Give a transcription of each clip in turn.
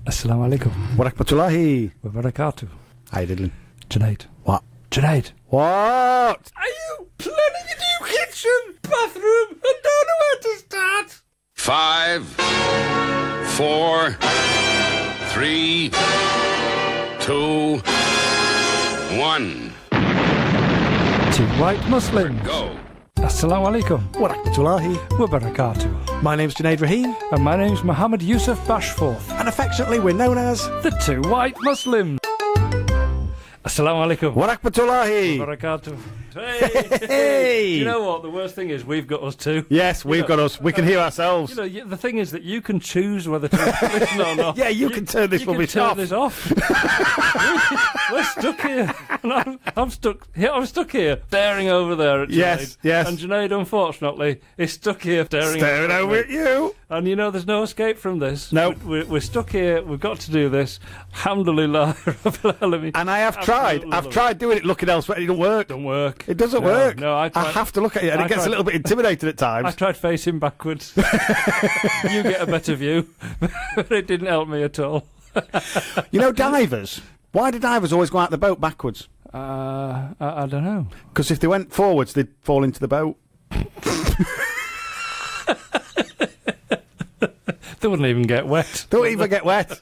Assalamu alaikum. Wa rahmatullahi Wa barakatuh. How you doing? Junaid. What? Junaid. What? Are you planning a new kitchen, bathroom, and don't know where to start? 5, 4, 3, 2, 1. Two white Muslims. Go. Assalamu alaikum. Wa rahmatullahi. Wa barakatuh. My name's Junaid Rahim, And my name's Mohammed Yusuf Bashforth. and affectionately we're known as The two white Muslims. Assalamu alaikum. Wa rahmatullahi. Barakatuh. Hey. Hey. You know what? The worst thing is we've got us too. Yes, we've got us. We can hear ourselves. You know, the thing is that you can choose whether to listen or not. Yeah, you can turn this rubbish off. This off. We're stuck here. And I'm stuck here, staring over there at Junaid. Yes, yes. And Junaid, unfortunately, is stuck here staring over at you. And you know, there's no escape from this. No. We're stuck here. We've got to do this. Alhamdulillah. Rabbil Alamin. And I have tried. Absolutely I've love tried doing it looking elsewhere. It don't work. Don't work. It doesn't No, work. no, I tried- have to look at it, and I it gets tried- a little bit intimidating at I times. tried facing backwards. You get a better view. But it didn't help me at all. You know, divers. Why do divers always go out the boat backwards? I don't know. Because if they went forwards, they'd fall into the boat. They wouldn't even get wet. Don't even get wet.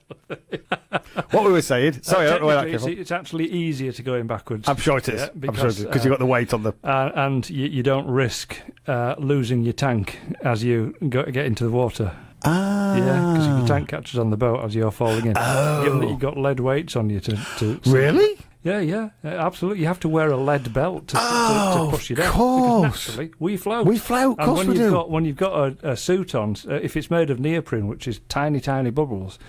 What we were saying. Sorry, I don't know where that came Technically, from. it's actually easier to go in backwards. I'm sure it is. Yeah, I'm sure it is. Because you've got the weight on the... And you don't risk losing your tank as you get into the water. Ah. Yeah, because if your tank catches on the boat as you're falling in, given that you've got lead weights on you to Really? Yeah, absolutely. You have to wear a lead belt to push you down. Of course. Because naturally, we float. We float, of And course when we you've do. when you've got a suit on, if it's made of neoprene, which is tiny, tiny bubbles,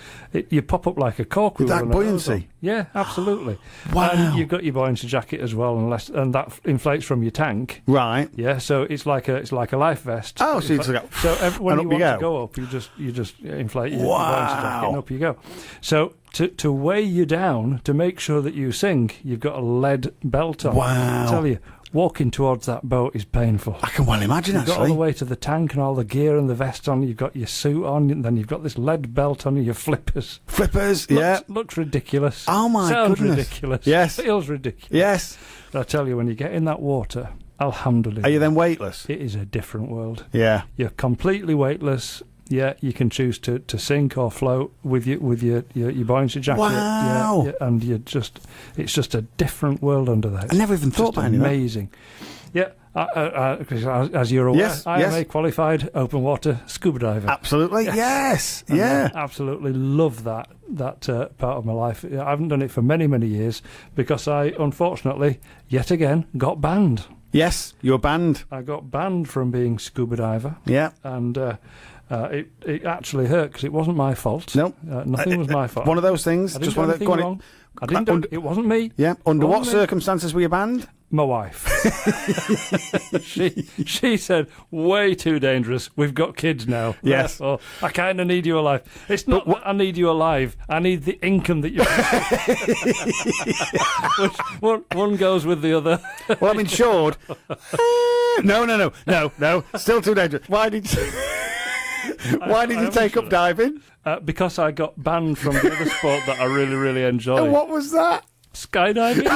you pop up like a cork. With that buoyancy? Yeah, absolutely. Wow. And you've got your buoyancy jacket as well, and that inflates from your tank. Right. Yeah, so it's like a life vest. Oh, so you just go... When and you up want you to go. go up, you just inflate your Wow. buoyancy jacket, and up you go. So to weigh you down, to make sure that you sink, you've got a lead belt on. Wow. I tell you, walking towards that boat is painful. I can well imagine, You've got all the actually. way to the tank and all the gear and the vest on. You've got your suit on, and then you've got this lead belt on, and your flippers. Flippers, yeah. Looks ridiculous. Oh, my Sounds goodness. ridiculous. Yes. Feels ridiculous. Yes. But I tell you, when you get in that water, alhamdulillah, Are you then weightless? it is a different world. Yeah. You're completely weightless. Yeah, you can choose to sink or float with your buoyancy jacket. Wow. Yeah, and it's just a different world under there. I never even thought Just about any of that. amazing. Yeah, 'cause as you're aware, Yes, I am yes. a qualified open water scuba diver. Absolutely. Yes. And Yeah. I absolutely love that part of my life. I haven't done it for many, many years because I, unfortunately, yet again, got banned. Yes. You're banned. I got banned from being scuba diver. Yeah. And it actually hurt because it wasn't my fault. No. Nothing was my fault. One of those things. I didn't Just do one of anything go on, wrong. I didn't do it. It wasn't me. Yeah. Under Wasn't what me. circumstances were you banned? My wife. she said, way too dangerous. We've got kids now. Yes. Therefore, I kind of need you alive. It's not that I need you alive. I need the income that you Which one goes with the other. Well, I'm insured. No. Still too dangerous. Why did you take up diving? Because I got banned from the other sport that I really, really enjoy. And what was that? Skydiving.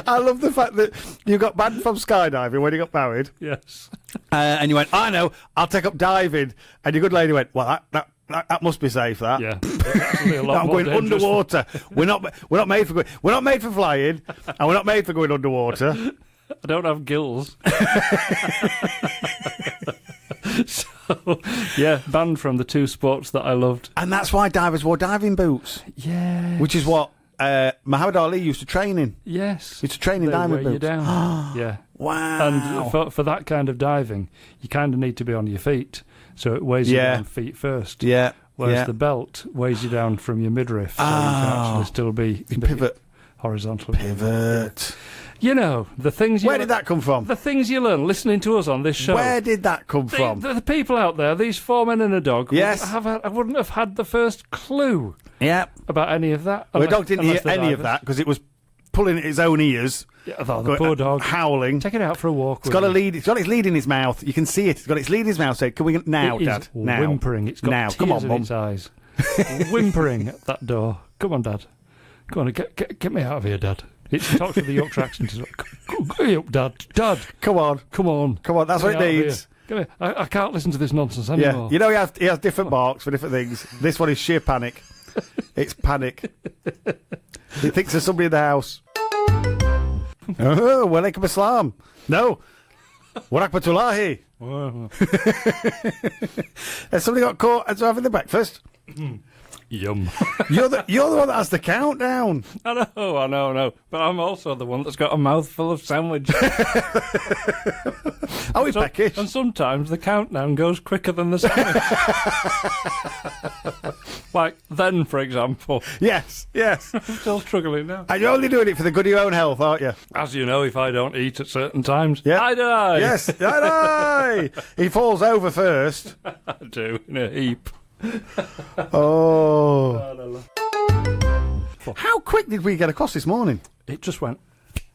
I love the fact that you got banned from skydiving when you got married. Yes. And you went, I know, I'll take up diving. And your good lady went, well, that must be safe, that. Yeah. It's actually a lot I'm more going dangerous. underwater. We're not made for flying, and we're not made for going underwater. I don't have gills. So, yeah, banned from the two sports that I loved. And that's why divers wore diving boots, Yeah. which is what Muhammad Ali used to train in. Yes. He used to train in They diving weigh you boots. down. Yeah. Wow. And for that kind of diving, you kind of need to be on your feet. So it weighs you Yeah. down feet first. Yeah. Whereas yeah. the belt weighs you down from your midriff. So you Oh. can actually still be Pivot. horizontally. Pivot. You know, the things you Where did that come from? The things you learn listening to us on this show. Where did that come from? The people out there, these 4 men and a dog, Yes. I wouldn't have had the first clue Yeah. about any of that. Well, the dog didn't hear unless they're any of divers. that because it was pulling at its own ears. Yeah, the poor dog. Howling. Take it out for a walk. It's got a lead. It's got its lead in its mouth. You can see it. It's got its lead in its mouth. Say, "Can we now, It is Dad? Now, whimpering. It's got now. tears Come on, in Mum. its eyes. whimpering at that door. Come on, Dad. Come on, get me out of here, Dad. It's talks with the Yorkshire accent. It's like, go up, Dad. Dad, Come on. come on. Come on, that's what it needs. Come here. I can't listen to this nonsense Yeah. anymore. You know, he has different barks for different things. This one is sheer panic. It's panic. He thinks there's somebody in the house. Oh, walaikum assalam. No. Wa rahmatullahi. Wow. Has somebody got caught as having the breakfast? Yum. You're the one that has the countdown. I know. But I'm also the one that's got a mouthful of sandwich. Are we peckish? And sometimes the countdown goes quicker than the sandwich. Like then, for example. Yes. I'm still struggling now. And you're only doing it for the good of your own health, aren't you? As you know, if I don't eat at certain times, Yeah. I die. Yes, aye. He falls over first. I do, in a heap. Oh. How quick did we get across this morning? It just went.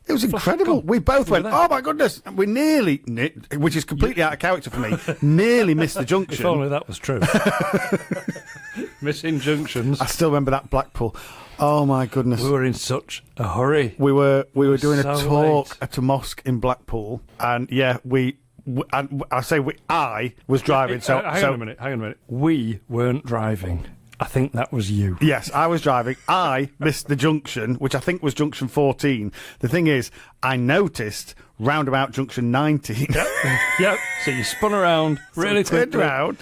It was incredible. We both went, there. oh my goodness. And we nearly, which is completely out of character for me, nearly missed the junction. If only that was true. Missing junctions. I still remember that Blackpool. Oh my goodness. We were in such a hurry. We were doing a So talk late. at a mosque in Blackpool, and yeah, I was driving. So hang on a minute. We weren't driving. I think that was you. Yes, I was driving. I missed the junction, which I think was junction 14. The thing is, I noticed roundabout junction 19. Yep. So you spun around really Turned quickly. round,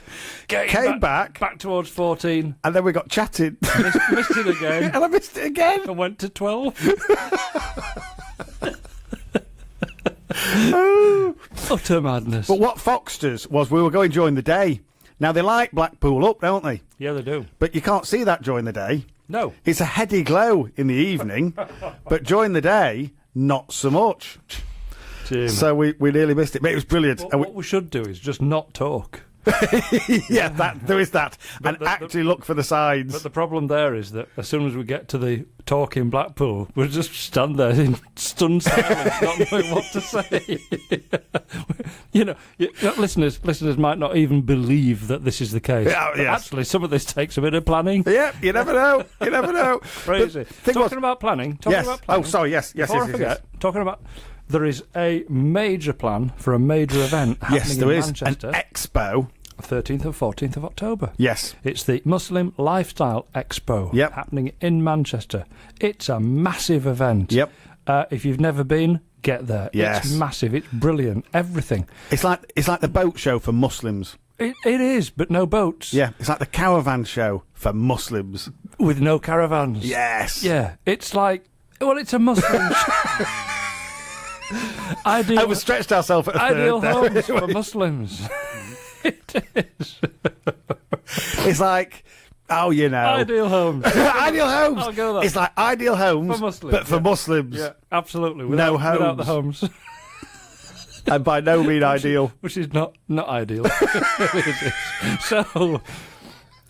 Came came back, towards 14. and then we got chatting. Missed it again. And I missed it again. And went to 12. Utter madness. But what Foxters was we were going during the day. Now, they light Blackpool up, don't they? Yeah, they do. But you can't see that during the day. No. It's a heady glow in the evening, but during the day, not so much. Jim. So we nearly missed it, but it was brilliant. What we should do is just not talk. Yeah, there is that. And the- actually look for the signs. But the problem there is that as soon as we get to the talk in Blackpool, we'll just stand there in stunned silence, not knowing what to say. Listeners might not even believe that this is the case. Yeah, But yes. actually, some of this takes a bit of planning. Yeah, you never know. You never know. Crazy. But thing Talking was- about planning. Yes. About planning, Oh, sorry. Yes. Before I forget, talking about, there is a major plan for a major event happening Yes, there in is. Manchester. An expo. 13th and 14th of October. Yes. It's the Muslim Lifestyle Expo Yep. happening in Manchester. It's a massive event. Yep. If you've never been, get there. Yes. It's massive. It's brilliant. Everything. It's like the boat show for Muslims. It is, but no boats. Yeah. It's like the caravan show for Muslims. With no caravans. Yes. Yeah. It's like, well, it's a Muslim Ideal, Overstretched ourselves at a ideal third homes there. for Muslims. It is. It's like, oh, you know. Ideal homes. Ideal homes. I'll go there. It's like ideal homes, For Muslims, but for yeah. Muslims. Yeah, absolutely. No Without the homes. And by no means ideal. Which is not ideal. So,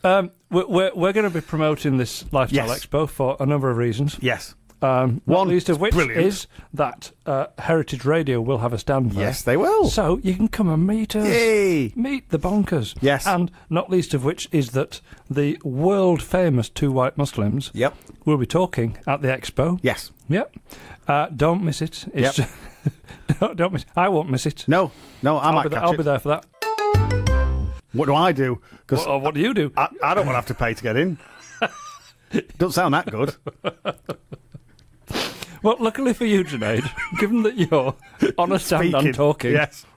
we're going to be promoting this Lifestyle Yes. Expo for a number of reasons. Yes. Not One, least of which brilliant. is that Heritage Radio will have a stand there. Yes, they will. So you can come and meet us. Yay. Meet the bonkers. Yes. And not least of which is that the world famous two white Muslims Yep. will be talking at the Expo. Yes. Yep. Don't miss it. It's Yep. don't miss. I won't miss it. No, I might catch I'll it. be there for that. What do I do? Because What do you do? I don't want to have to pay to get in. Don't sound that good. Well, luckily for you, Junaid, given that you're on a stand and Speaking. talking, Yes.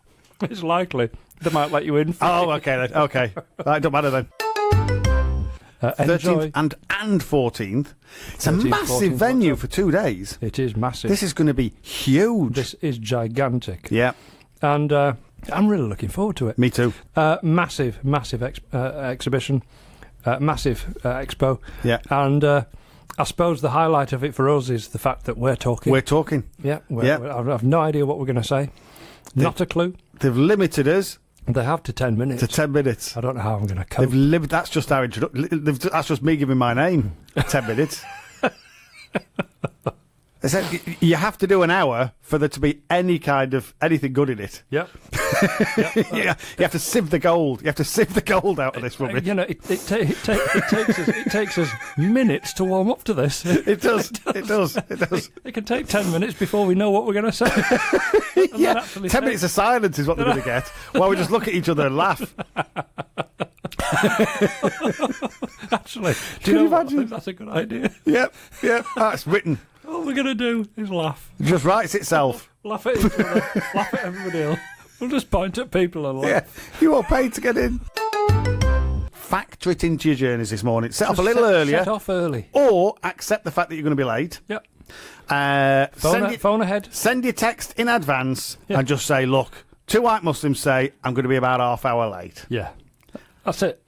it's likely they might let you in. Oh, okay then. Okay. Right, don't matter then. Enjoy. 13th and 14th. It's a 13th, massive 14th venue for 2 days. It is massive. This is going to be huge. This is gigantic. Yeah, And I'm really looking forward to it. me too. Massive exhibition, massive expo. Yeah. And I suppose the highlight of it for us is the fact that we're talking. We're talking. Yeah. Yeah. I've no idea what we're going to say. Not a clue. They've limited us They have to 10 minutes. to 10 minutes. I don't know how I'm going to cope. That's just our introduction. That's just me giving my name. 10 minutes. They said you have to do an hour for there to be anything good in it. Yep. You have to sieve the gold. You have to sieve the gold out of this rubbish. You know, it takes us minutes to warm up to this. It does. It does. It can take 10 minutes before we know what we're going to say. Yeah, 10 minutes of silence is what they're going to get while we just look at each other and laugh. Actually, Can you imagine? I think that's a good idea. Yep. That's written. All we're going to do is laugh. It just writes itself. Laugh at each other. Laugh at everybody else. We'll just point at people and laugh. Yeah, you all paid to get in. Factor it into your journeys this morning. Set off a little earlier. Set off early. Or accept the fact that you're going to be late. Yep. Phone ahead. Send your text in advance and just say, look, 2 white Muslims say I'm going to be about half hour late. Yeah. That's it.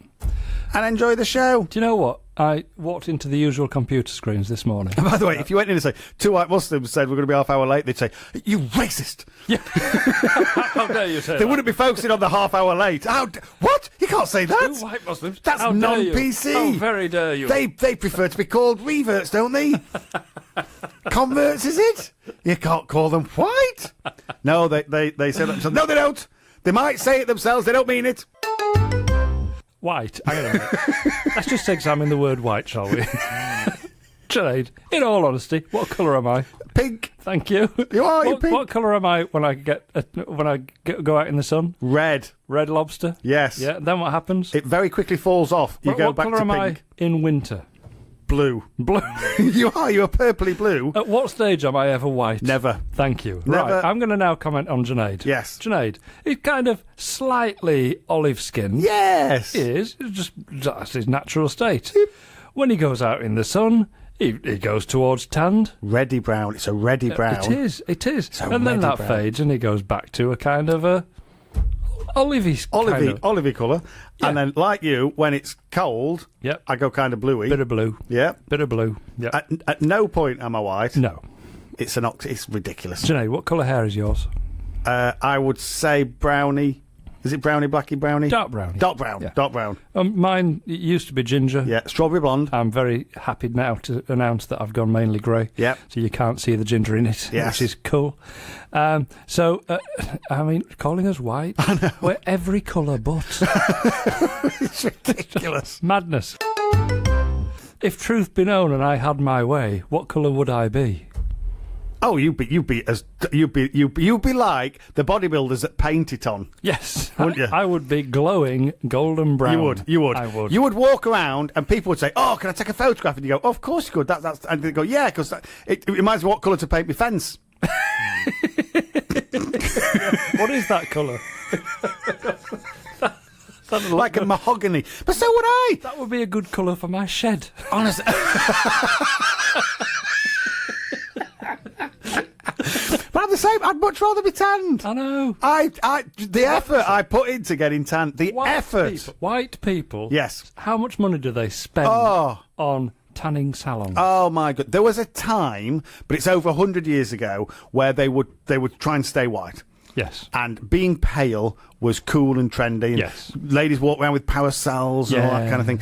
And enjoy the show. Do you know what? I walked into the usual computer screens this morning. By the way, if you went in and say 2 white Muslims said we're going to be half hour late, they'd say, you racist. Yeah. How dare you say They that? wouldn't be focusing on the half hour late. What? You can't say that. 2 white Muslims? That's How dare you? non-PC. How very dare you? They prefer to be called reverts, don't they? Converts, is it? You can't call them white. No, they say that themselves. No, they don't. They might say it themselves. They don't mean it. White. Hang on a minute. Let's just examine the word white, shall we? Sinead, in all honesty, what colour am I? Pink. Thank you. You are. You're pink. What colour am I when I go out in the sun? Red. Red lobster. Yes. Yeah. Then what happens? It very quickly falls off. You go what back colour to am I pink. in winter? Blue. Blue. You are. You're purpley blue. At what stage am I ever white? Never. Thank you. Never. Right. I'm going to now comment on Junaid. Yes. Junaid, he's kind of slightly olive skinned. Yes. He is. That's his natural state. When he goes out in the sun, he goes towards tanned. Reddy brown. It's a reddy brown. It is. So And then reddy that brown. fades and he goes back to a kind of a Olivey colour. Yeah. And then, like you, when it's cold, Yep. I go kind of bluey. Bit of blue. Yeah. Bit of blue. Yeah. At no point am I white. No. It's ridiculous. Junaid, what colour hair is yours? I would say brownie. Is it brownie, blacky, brownie? Dark brown. Dark brown. Yeah. Dark brown. Mine used to be ginger. Yeah. Strawberry blonde. I'm very happy now to announce that I've gone mainly grey. Yep. So you can't see the ginger in it, Yes. which is cool. I mean, calling us white, I know. we're every colour but. It's ridiculous. Madness. If truth be known and I had my way, what colour would I be? Oh, you'd be like the bodybuilders that paint it on. Yes. Wouldn't you? I would be glowing golden brown. You would. I would. You would walk around and people would say, "Oh, can I take a photograph?" And you go, "Of course you could." That's and they go, "Yeah, because it reminds me what colour to paint my fence." What is that colour? Like a mahogany. But so would I. That would be a good colour for my shed. Honestly. But I'm the same. I'd much rather be tanned. I know. The effort I put into getting tanned. The effort. White people. Yes. How much money do they spend on tanning salons? Oh my God! There was a time, but it's over 100 years ago, where they would try and stay white. Yes. And being pale was cool and trendy. And yes. Ladies walk around with power cells and all that kind of thing.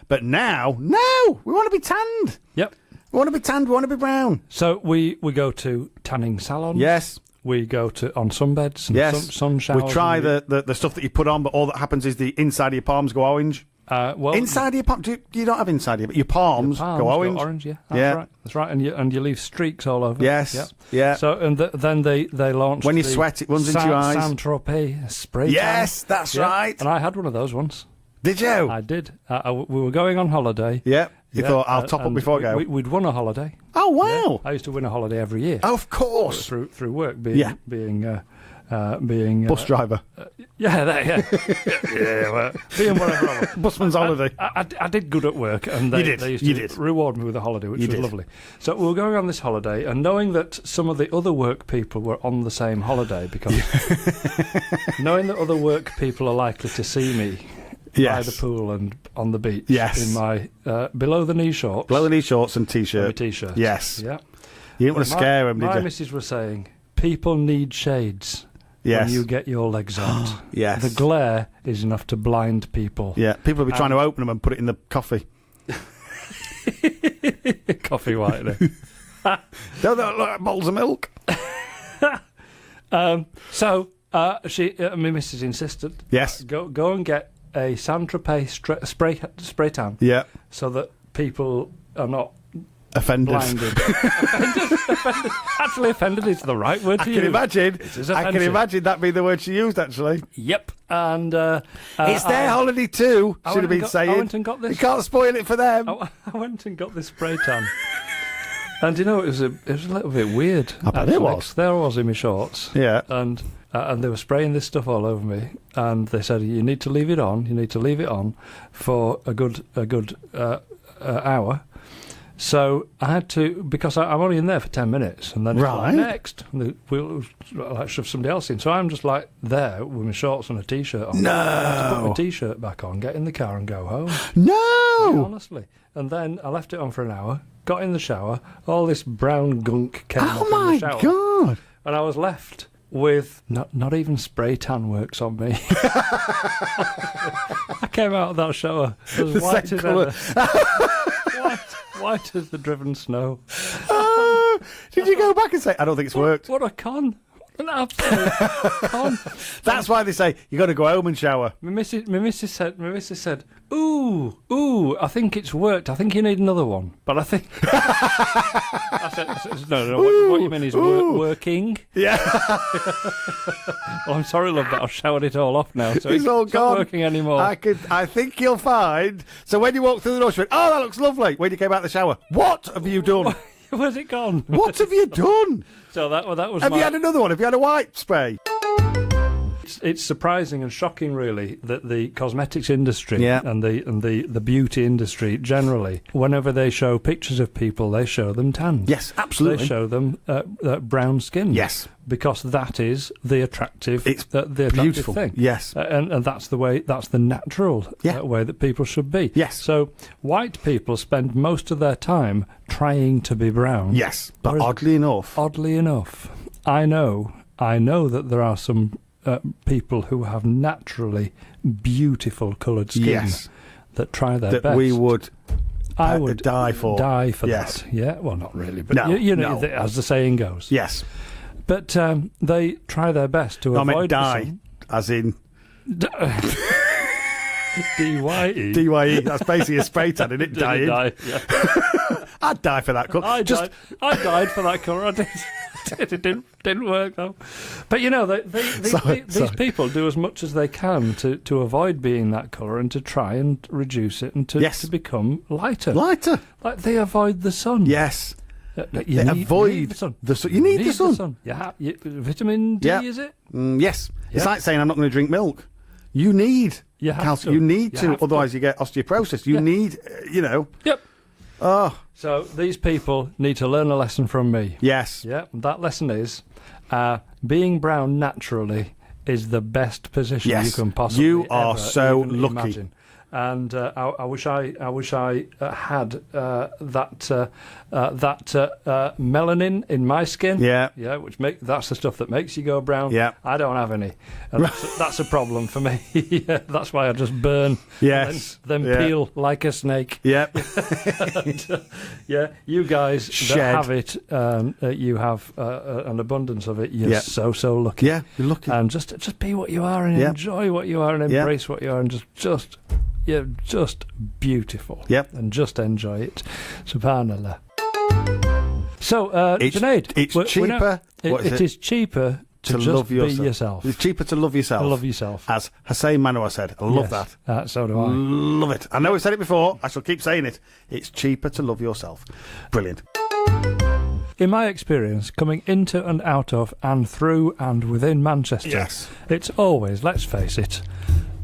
But now, no, we want to be tanned. Yep. We want to be tanned. We want to be brown. So we go to tanning salons. Yes. We go to on sunbeds and yes. sun showers. We try the stuff that you put on, but all that happens is the inside of your palms go orange. Inside of your palms, you don't have inside of your palms go orange. Go orange, yeah. That's right. And you leave streaks all over. Yes. Yep. Yeah. So then they launched when you sweat, it runs into your eyes. Saint-Tropez spray tan. Yes, that's right. And I had one of those once. Did you? I did. We were going on holiday. Yeah. You thought, I'll top up before I go. We'd won a holiday. Oh, wow. Yeah. I used to win a holiday every year. Of course. Through work, being bus driver. Yeah, well, being whatever I was. Busman's holiday. I did good at work, and they used to reward me with a holiday, which was lovely. So we were going on this holiday, and knowing that some of the other work people were on the same holiday, because knowing that other work people are likely to see me by the pool and on the beach in my below the knee shorts. Below the knee shorts and t-shirt. T-shirt. Yes. Yeah. You didn't want to scare them, did you? My missus was saying, people need shades when you get your legs out. Yes. The glare is enough to blind people. Yeah. People will be trying to open them and put it in the coffee. Coffee whitener. Don't they look like bowls of milk? So my missus insisted. Yes. Go and get a Saint-Tropez spray tan. Yeah. So that people are not offended. Blinded. offended. Actually, offended is the right word to use. I can imagine that being the word she used, actually. Yep. And it's their holiday too, should have been saying. I went and got this. You can't spoil it for them. I went and got this spray tan. And you know, it was a little bit weird. I bet it was. There I was in my shorts. Yeah. And they were spraying this stuff all over me. And they said, you need to leave it on. You need to leave it on for a good hour. So I had to, because I'm only in there for 10 minutes, and then it's like, next, and we'll like shove somebody else in. So I'm just like there with my shorts and a t-shirt on. No, I put my t-shirt back on, get in the car, and go home. No, yeah, honestly. And then I left it on for an hour, got in the shower, all this brown gunk came up in the shower. Oh my God! And I was left with not even spray tan works on me. I came out of that shower as white as ever. White as the driven snow. Oh, did you go back and say, I don't think it's worked? What a con. An absolute con. That's why they say, you got to go home and shower. My missus said, ooh, I think it's worked. I think you need another one. But I think... I said, no, what you mean is working? Yeah. Well, I'm sorry, love, that I've showered it all off now. So it's all gone. Not working anymore. I think you'll find... So when you walk through the door, she went, oh, that looks lovely. When you came out of the shower, what have you done? Where's it gone? What have you done? So that was. Have you had another one? Have you had a white spray? It's surprising and shocking, really, that the cosmetics industry and the beauty industry generally, whenever they show pictures of people, they show them tanned. Yes, absolutely. They show them brown skin. Yes, because that is the attractive. It's the attractive beautiful thing. Yes, and that's the way. That's the natural way that people should be. Yes. So white people spend most of their time trying to be brown. Yes, but oddly enough, I know that there are some people who have naturally beautiful coloured skin that try their best. I would die for that. Yeah, well, not really, but you know, as the saying goes. Yes, but they try their best to avoid die, as in D-Y-E. D-Y-E. That's basically a spray tan, isn't it? Dying. I'd die for that colour. I died for that colour. I did. It didn't work though. But you know, these people do as much as they can to avoid being that colour and to try and reduce it and to become lighter. Lighter. Like they avoid the sun. Yes. You need the sun. You need the sun. Yeah. Vitamin D, is it? Yes. Yeah. It's like saying I'm not going to drink milk. You need calcium. You need to, otherwise you get osteoporosis. You need, Yep. Oh. So these people need to learn a lesson from me. Yes. Yeah. That lesson is being brown naturally is the best position you can possibly You are so lucky. Imagine. And I wish I had that melanin in my skin. Yeah, that's the stuff that makes you go brown. Yeah, I don't have any. And that's a problem for me. That's why I just burn. Yes, then peel like a snake. Yeah, you guys that have it, you have an abundance of it. You're so lucky. Yeah, you're lucky. And just be what you are and enjoy what you are and embrace what you are and just. Yeah, just beautiful. Yep. And just enjoy it. Subhanallah. So, Junaid, it's cheaper. It is cheaper to just love be yourself. It's cheaper to love yourself. To love yourself. As Hussein Manoa said. I love that. So do I. Love it. I know we've said it before. I shall keep saying it. It's cheaper to love yourself. Brilliant. In my experience, coming into and out of and through and within Manchester, it's always, let's face it,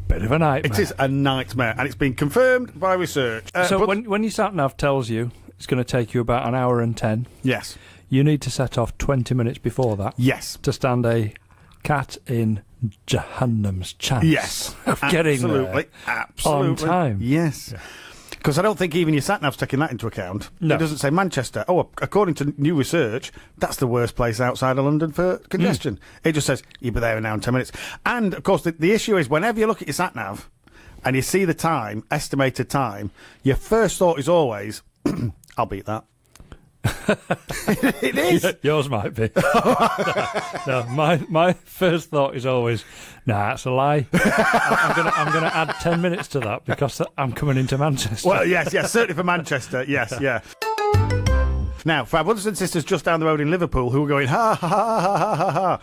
bit of a nightmare. It is a nightmare, and it's been confirmed by research. So when your sat-nav tells you it's going to take you about an hour and 10, yes, you need to set off 20 minutes before that. Yes, to stand a cat in Jahannam's chance of getting there on time. Yes. Because I don't think even your sat-nav's taking that into account. No. It doesn't say Manchester. Oh, according to new research, that's the worst place outside of London for congestion. It just says, you'll be there in an hour and 10 minutes. And, of course, the issue is whenever you look at your sat-nav and you see the time, estimated time, your first thought is always, I'll beat that. It is. Yours might be. No, my first thought is always, nah, it's a lie. I'm gonna add 10 minutes to that because I'm coming into Manchester. Well, yes, certainly for Manchester. Yes, yeah. Now, for our brothers and sisters just down the road in Liverpool who are going, ha, ha, ha, ha, ha, ha, ha.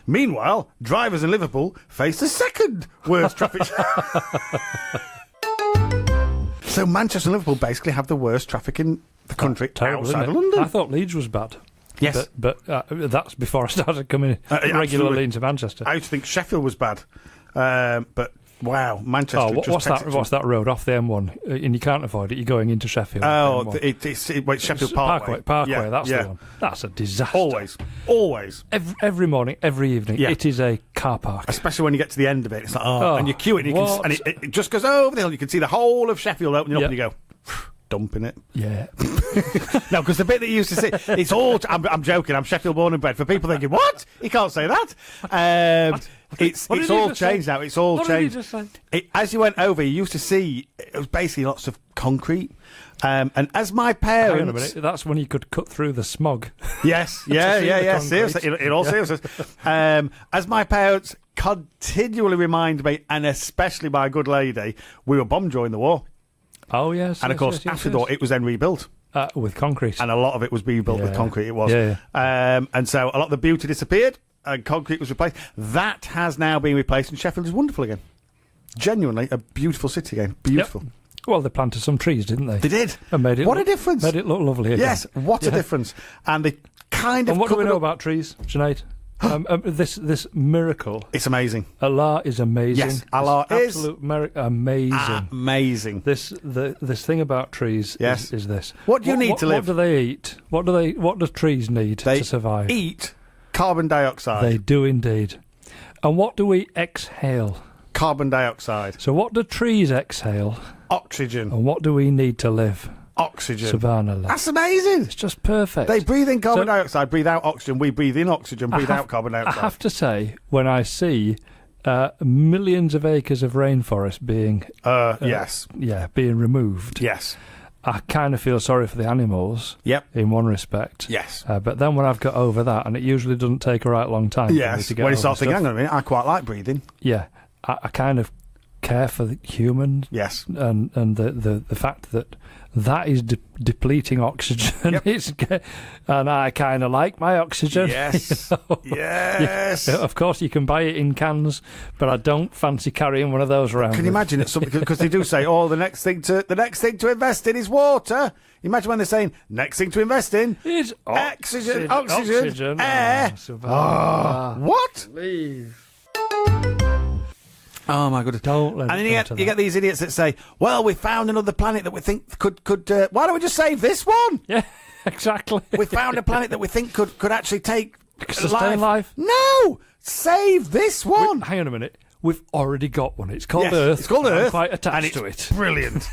Meanwhile, drivers in Liverpool face the second worst traffic. So Manchester and Liverpool basically have the worst traffic in the country outside of London. I thought Leeds was bad. Yes. But that's before I started coming regularly into Manchester. I used to think Sheffield was bad. But, wow, Manchester... What's that road off the M1? And you can't avoid it. You're going into Sheffield. Oh, it's Sheffield Parkway. Parkway, that's the one. That's a disaster. Always. Every morning, every evening, it is a car park. Especially when you get to the end of it. It's like, and you queue it, and it just goes over the hill. You can see the whole of Sheffield opening up, and you go... dumping it. Yeah. No, because the bit that you used to see, it's all... I'm joking. I'm Sheffield born and bred. For people thinking, what? You can't say that. It's all changed now. It's all changed. As you went over, you used to see, it was basically lots of concrete. And as my parents... Hang on a minute. That's when you could cut through the smog. Yes. Yeah. Seriously. In all seriousness. As my parents continually remind me, and especially my good lady, we were bombed during the war. Oh, yes. And, of course, after the war, it was then rebuilt. With concrete. And a lot of it was rebuilt with concrete, it was. Yeah. And so a lot of the beauty disappeared, and concrete was replaced. That has now been replaced, and Sheffield is wonderful again. Genuinely a beautiful city again. Beautiful. Yep. Well, they planted some trees, didn't they? They did. And made it a difference. Made it look lovely again. Yes, what a difference. And they kind of... And what do we know about trees, Sinead? This miracle. It's amazing. Allah is amazing. Yes, Allah is absolute amazing. Amazing. This thing about trees is this. What do you need to live? What do they eat? What do trees need to survive? They eat carbon dioxide. They do indeed. And what do we exhale? Carbon dioxide. So what do trees exhale? Oxygen. And what do we need to live? Oxygen. Subhanallah. That's amazing. It's just perfect. They breathe in carbon dioxide, breathe out oxygen. We breathe in oxygen, breathe out carbon dioxide. I have to say, when I see millions of acres of rainforest being being removed, I kind of feel sorry for the animals. Yep. In one respect. Yes. But then when I've got over that, and it usually doesn't take a right long time. Yes. For me to get when you over start thinking, hang on a minute, I quite like breathing. Yeah. I kind of care for the humans. Yes. And the fact that is depleting oxygen. Yep. And I kind of like my oxygen. Yes. You know? Yes. Of course, you can buy it in cans, but I don't fancy carrying one of those around. Can you imagine it? Because they do say, the next thing to invest in is water. Imagine when they're saying, next thing to invest in is oxygen, air. What? Leave. Oh my goodness! Don't let and then you get these idiots that say, "Well, we found another planet that we think could. Why don't we just save this one?" Yeah, exactly. We found a planet that we think could actually take sustain life. No, save this one. Hang on a minute. We've already got one. It's called Earth. It's called Earth. I'm quite attached to it. Brilliant.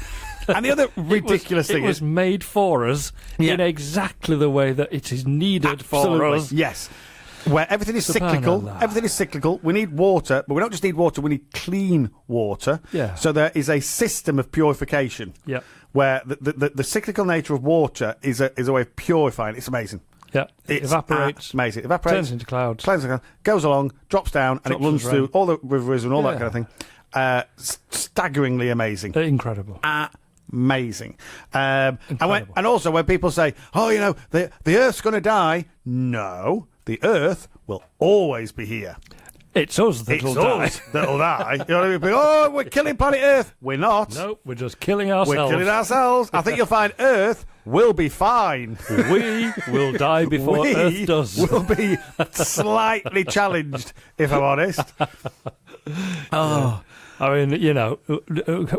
And the other ridiculous thing it was made for us in exactly the way that it is needed for us. Yes. Where everything is cyclical. Everything is cyclical. We need water, but we don't just need water, we need clean water. Yeah. So there is a system of purification. Yeah. Where the cyclical nature of water is a way of purifying. It's amazing. Yeah. It evaporates. Amazing. It evaporates. Turns into clouds. Goes along, drops down, and it runs through all the rivers and all that kind of thing. Staggeringly amazing. Incredible. Amazing. And also when people say, the Earth's going to die. No. The Earth will always be here. It's us that'll die. That'll die. You know what I mean? We're killing planet Earth. We're not. No, we're just killing ourselves. We're killing ourselves. I think you'll find Earth will be fine. We will die before Earth does. We'll be slightly challenged, if I'm honest. Oh. I mean,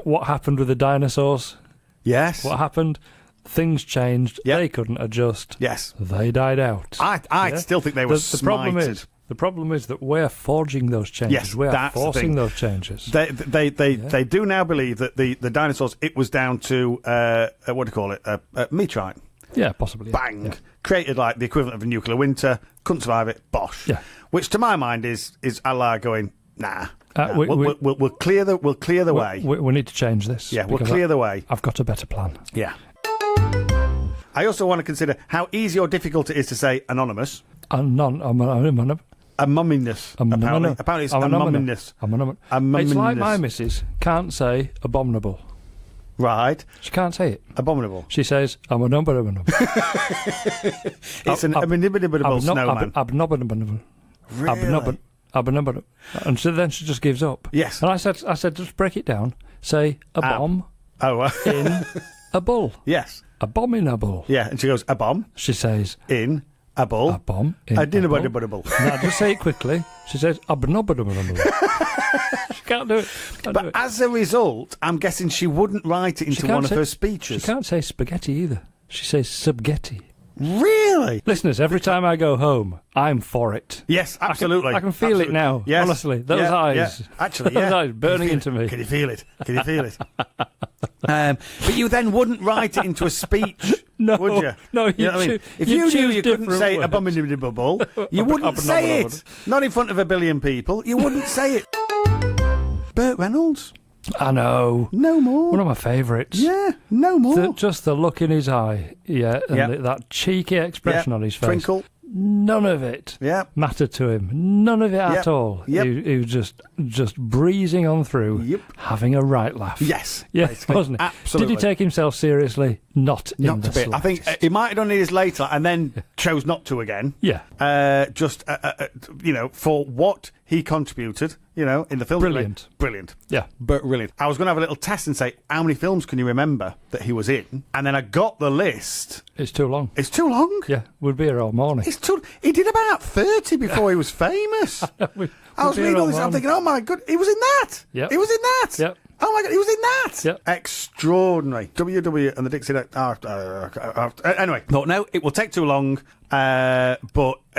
what happened with the dinosaurs? Yes. What happened? Things changed. Yep. They couldn't adjust. Yes. They died out. I still think they were smited. The problem is that we're forging those changes. Yes, we are forcing those changes. They do now believe that the dinosaurs, it was down to, what do you call it, meteorite. Yeah, possibly. Bang. Yeah. Created like the equivalent of a nuclear winter. Couldn't survive it. Bosh. Yeah. Which to my mind is Allah going, nah. We'll clear the way. We need to change this. Yeah, we'll clear the way. I've got a better plan. Yeah. I also want to consider how easy or difficult it is to say anonymous. Amumminess. Apparently it's amumminess. It's like my missus can't say abominable. Right. She can't say it. Abominable. She says, abominable. It's an abominable snowman. Abominable. Really? Abominable. And so then she just gives up. Yes. And I said, just break it down. Say a bomb in a bull. Yes. Abominable. Yeah, and she goes, a bomb. She says, in a bull. A bomb in a bull. Now, just say it quickly. She says, abominable. She can't do it. But as a result, I'm guessing she wouldn't write it into one of her speeches. She can't say spaghetti either. She says subgetti. Really? Listeners, every time I go home, I'm for it. Yes, absolutely. I can feel it now. Yes. Honestly, those eyes. Yeah. Actually, yeah. Those eyes burning into me. Can you feel it? Can you feel it? But you then wouldn't write it into a speech, would you? No, you know what I mean? If you knew you couldn't say words. abominable, you wouldn't say it. Not in front of a billion people. You wouldn't say it. Burt Reynolds. I know. No more. One of my favourites. Yeah, no more. Just the look in his eye, and that cheeky expression on his face. Twinkle. None of it mattered to him. None of it at all. He was just breezing on through, having a right laugh. Yes. Yeah, wasn't it? Absolutely. Did he take himself seriously? Not in the slightest. I think he might have done it later and then chose not to again. Yeah. For what he contributed, in the film. Brilliant. Yeah. Brilliant. I was going to have a little test and say, how many films can you remember that he was in? And then I got the list. It's too long. It's too long? Yeah, we'd be here all morning. He did about 30 before he was famous. I was reading all this, I'm thinking, oh my God, he was in that. Yep. He was in that. Yep. Oh my God, he was in that. Yep. Extraordinary. WW and the Dixie. Anyway, no, it will take too long. But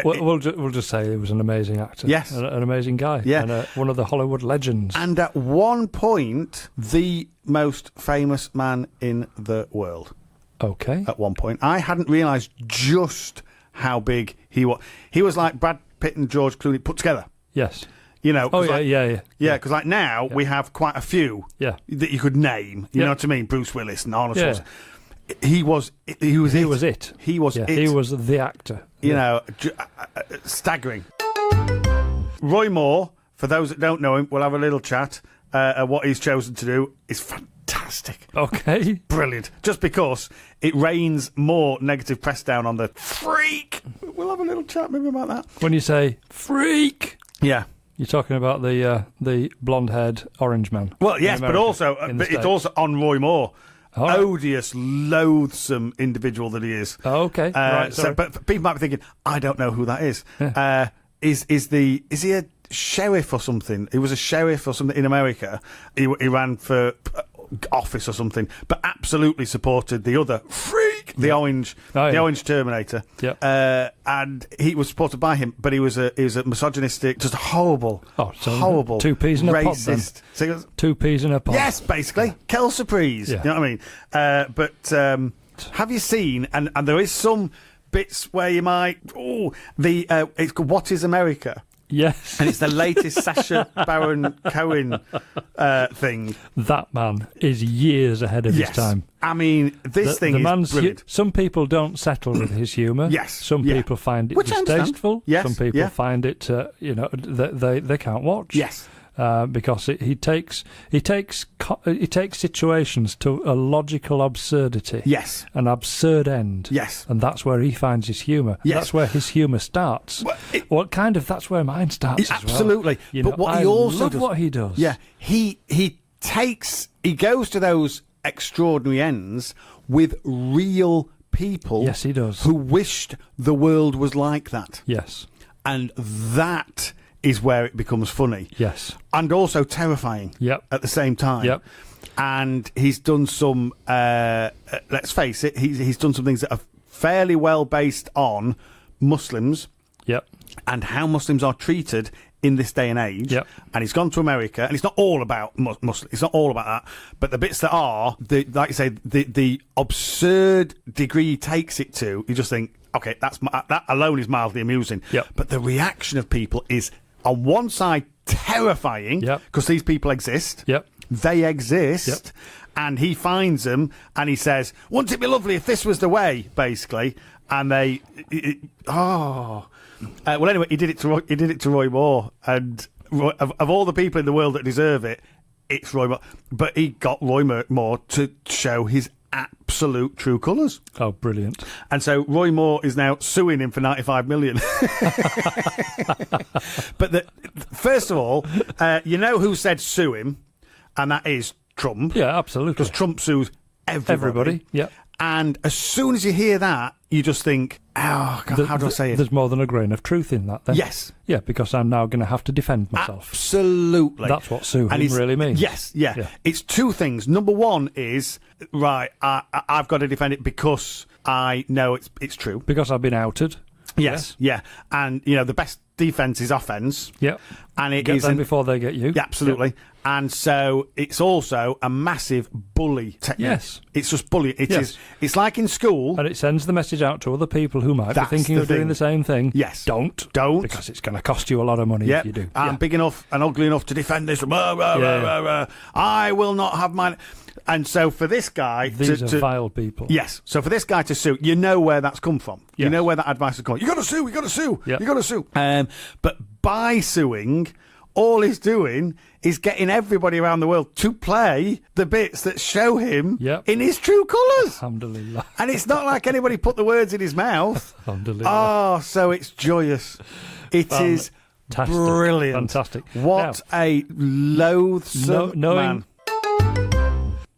we'll just say he was an amazing actor. Yes, an amazing guy. Yeah, and one of the Hollywood legends. And at one point, the most famous man in the world. Okay. At one point, I hadn't realised just how big he was. He was like Brad Pitt and George Clooney put together. Yes. Yeah, because like now we have quite a few that you could name. You know what I mean? Bruce Willis and Arnold Schwarzenegger. He was it. He was it. He was the actor. Staggering. Roy Moore, for those that don't know him, we'll have a little chat. What he's chosen to do is fantastic. Okay. Brilliant. Just because it rains more negative press down on the freak. We'll have a little chat maybe about that. When you say freak. Yeah. You're talking about the blonde-haired orange man. Well, yes, but also it's also on Roy Moore. Right. Odious, loathsome individual that he is. Oh, okay. Right, but people might be thinking, I don't know who that is. Yeah. Is he a sheriff or something? He was a sheriff or something in America. He ran for office or something, but absolutely supported the other freak, the orange Terminator. Yeah. And he was supported by him, but he was a misogynistic, just horrible, horrible, two peas in a pod. Racist. So he goes, 2 peas in a pod. Yes, basically, Kel Surprise. Yeah. You know what I mean? But have you seen? And there is some bits where you might. It's called What Is America? Yes. And it's the latest Sacha Baron Cohen thing. That man is years ahead of his time. I mean, this thing is brilliant. Some people don't settle with his humour. Yes. Some people find it distasteful. Yes. Some people find it, they can't watch. Yes. Because he takes situations to a logical absurdity. Yes. An absurd end. Yes. And that's where he finds his humour. Yes. That's where his humour starts. That's where mine starts absolutely. as well. But what he also love does, what he does. Yeah. He goes to those extraordinary ends with real people. Yes, he does. Who wished the world was like that. Yes. And that is where it becomes funny. Yes. And also terrifying. Yep. At the same time. Yep. And he's done some, let's face it, he's done some things that are fairly well based on Muslims. Yep. And how Muslims are treated in this day and age. Yep. And he's gone to America, and it's not all about Muslims. It's not all about that. But the bits that are, like you say, the absurd degree he takes it to, you just think, okay, that alone is mildly amusing. Yep. But the reaction of people is, on one side, terrifying, because these people exist. Yep. They exist, and he finds them, and he says, "Wouldn't it be lovely if this was the way?" Basically, and well, anyway, he did it to Roy Moore, and of all the people in the world that deserve it, it's Roy Moore. But he got Roy Moore to show his absolute true colours. Oh, brilliant. And so Roy Moore is now suing him for 95 million. But first of all, you know who said sue him? And that is Trump. Yeah, absolutely. Because Trump sues everybody. Yeah. And as soon as you hear that, you just think, oh, God, how do I say it? There's more than a grain of truth in that, then. Yes. Yeah, because I'm now going to have to defend myself. Absolutely. That's what sue him really means. Yes, yeah. It's two things. Number one is, right, I've got to defend it because I know it's true. Because I've been outed. Yes, yeah. And, the best defence is offence. Yeah. And it get them before they get you. Yeah, absolutely. Yep. And so it's also a massive bully technique. Yes. It's just bullying. It's like in school. And it sends the message out to other people who might be thinking of doing the same thing. Yes. Don't. Because it's going to cost you a lot of money if you do. I'm big enough and ugly enough to defend this. I will not have mine. And so for this guy... These are vile people. Yes. So for this guy to sue, you know where that's come from. Yes. You know where that advice has come from. You got to sue, you got to sue, yep. you got to sue. But by suing, all he's doing is getting everybody around the world to play the bits that show him in his true colours. Alhamdulillah. And it's not like anybody put the words in his mouth. Alhamdulillah. Oh, so it's joyous. It is brilliant. Fantastic. What a loathsome man.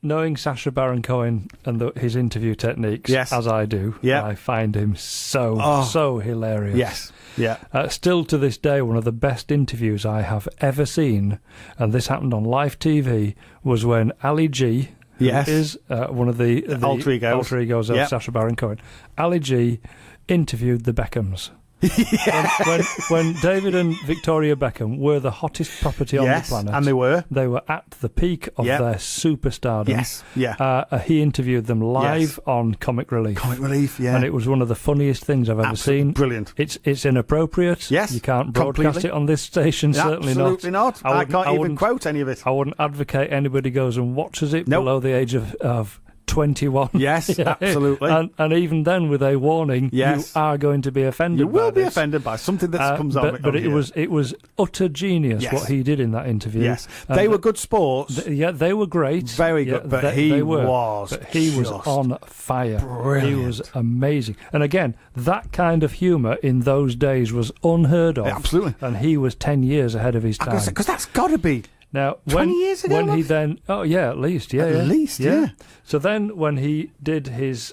Knowing Sacha Baron Cohen and his interview techniques, as I do, I find him so hilarious. Yes. Yeah. Still to this day, one of the best interviews I have ever seen, and this happened on live TV, was when Ali G, who is one of the alter egos of Sacha Baron Cohen, Ali G interviewed the Beckhams. when David and Victoria Beckham were the hottest property on the planet, and they were at the peak of their superstardom. He interviewed them live on Comic Relief. And it was one of the funniest things I've ever seen. Brilliant. It's inappropriate. Yes, you can't broadcast it on this station. Absolutely not. I can't even quote any of it. I wouldn't advocate anybody goes and watches it below the age of 21. Yes, absolutely. And even then, with a warning, you are going to be offended. You will by be this. Offended by something that comes on. But it was utter genius what he did in that interview. Yes, they were good sports. They were great. Very good. But he was on fire. Brilliant. He was amazing. And again, that kind of humour in those days was unheard of. Absolutely. And he was 10 years ahead of his time. Because that's got to be. Now, 20 years ago, when he then, at least. So then, when he did his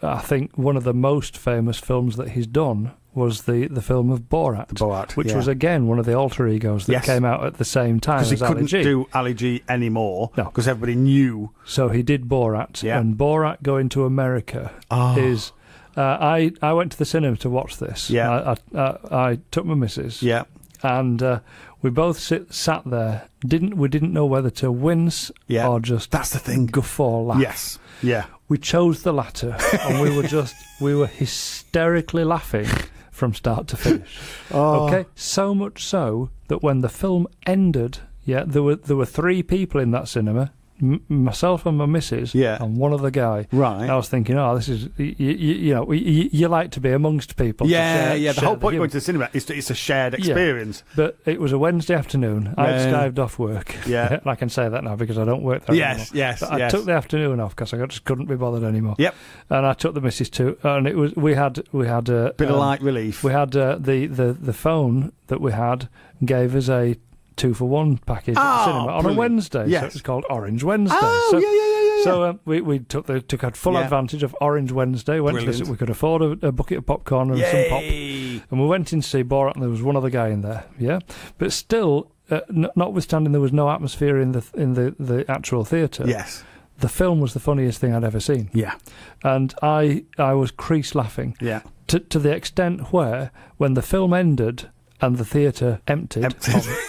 I think one of the most famous films that he's done was the film of Borat, which was again one of the alter egos that came out at the same time as Ali G. Because he couldn't do Ali G anymore, because everybody knew. So he did Borat, and Borat going to America is. I went to the cinema to watch this. Yeah, I took my missus. Yeah. And we both sat there. We didn't know whether to wince or just guffaw laugh. Yes. Yeah. We chose the latter, and we were hysterically laughing from start to finish. Okay, so much so that when the film ended, there were three people in that cinema. Myself and my missus and one other guy. Right. And I was thinking, this is you like to be amongst people. The whole point of going to the cinema is it's a shared experience. But it was a Wednesday afternoon. I'd skived off work. Yeah. I can say that now because I don't work there anymore. Yes. But I took the afternoon off because I just couldn't be bothered anymore. Yep. And I took the missus too, and it was we had a bit of light relief. We had the phone that we had gave us a 2-for-1 package at the cinema on a Wednesday. Yes. So it was called Orange Wednesday. Yeah. So we took advantage of Orange Wednesday. We could afford a bucket of popcorn and some pop. And we went in to see Borat, and there was one other guy in there. Yeah, but still, notwithstanding there was no atmosphere in the actual theatre. Yes. The film was the funniest thing I'd ever seen. Yeah. And I was crease laughing. Yeah. To the extent where when the film ended and the theatre emptied.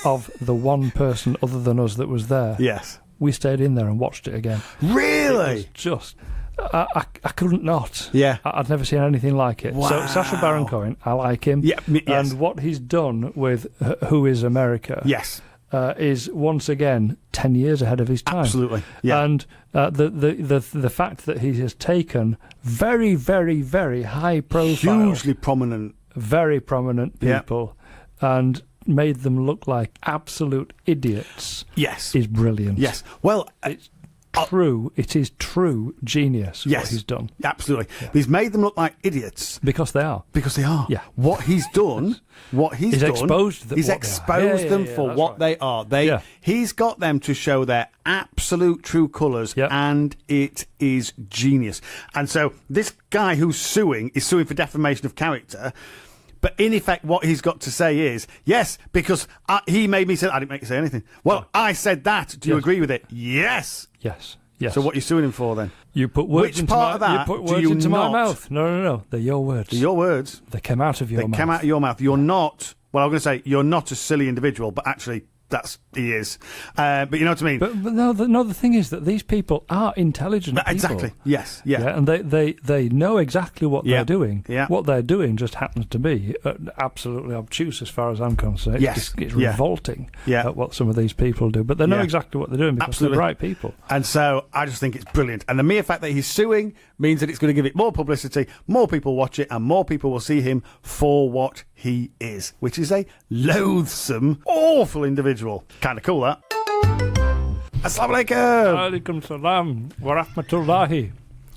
Of the one person other than us that was there. Yes. We stayed in there and watched it again. Really? It was just... I couldn't not. Yeah. I'd never seen anything like it. Wow. So Sacha Baron Cohen, I like him. Yeah, yes. And what he's done with Who is America... Yes. is once again 10 years ahead of his time. Absolutely, yeah. And the fact that he has taken very, very, very high profile, hugely prominent, very prominent people, and made them look like absolute idiots. Yes, is brilliant. Yes, well, it's true. It is true genius. Yes, what he's done. Absolutely, he's made them look like idiots because they are. Because they are. Yeah. What he's done. What he's done, exposed them. He's exposed them for what they are. He's got them to show their absolute true colours, and it is genius. And so this guy who's suing is suing for defamation of character. But in effect, what he's got to say is, yes, because he made me say, I didn't make you say anything. Well, I said that. Do you agree with it? Yes. Yes. Yes. So what are you suing him for then? You put words into my mouth. No. They're your words. They're your words. They came out of your mouth. They came out of your mouth. You're not, well, I'm going to say, you're not a silly individual, but actually, he is. But you know what I mean? But no, the thing is that these people are intelligent people. Exactly. Yes. Yeah. And they know exactly what they're doing. Yeah. What they're doing just happens to be absolutely obtuse as far as I'm concerned. Yes. It's revolting at what some of these people do. But they know exactly what they're doing because they're the right people. And so I just think it's brilliant. And the mere fact that he's suing means that it's going to give it more publicity, more people watch it, and more people will see him for what he is, which is a loathsome, awful individual. Kind of cool, that. Assalamu alaikum. Alaikum salam wa rahmatullahi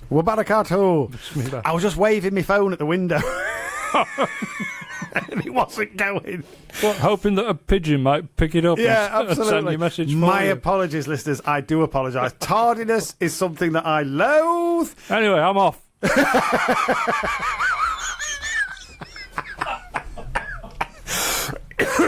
wa barakatuh. I was just waving my phone at the window. And it wasn't going. What, hoping that a pigeon might pick it up and send you a message for My you. apologies, listeners. I do apologise. Tardiness is something that I loathe. Anyway, I'm off.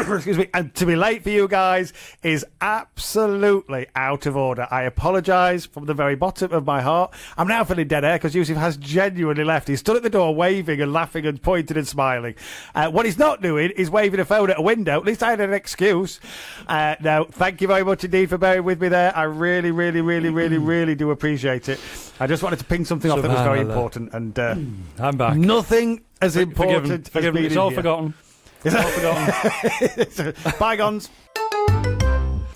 Excuse me. And to be late for you guys is absolutely out of order. I apologise from the very bottom of my heart. I'm now feeling dead air because Yusuf has genuinely left. He stood at the door waving and laughing and pointing and smiling. What he's not doing is waving a phone at a window. At least I had an excuse. No, thank you very much indeed for bearing with me there. I really, really, really, really, really do appreciate it. I just wanted to ping something off that was very important. And I'm back. Nothing as important as being It's all here. forgotten. It's all forgotten. Bygones.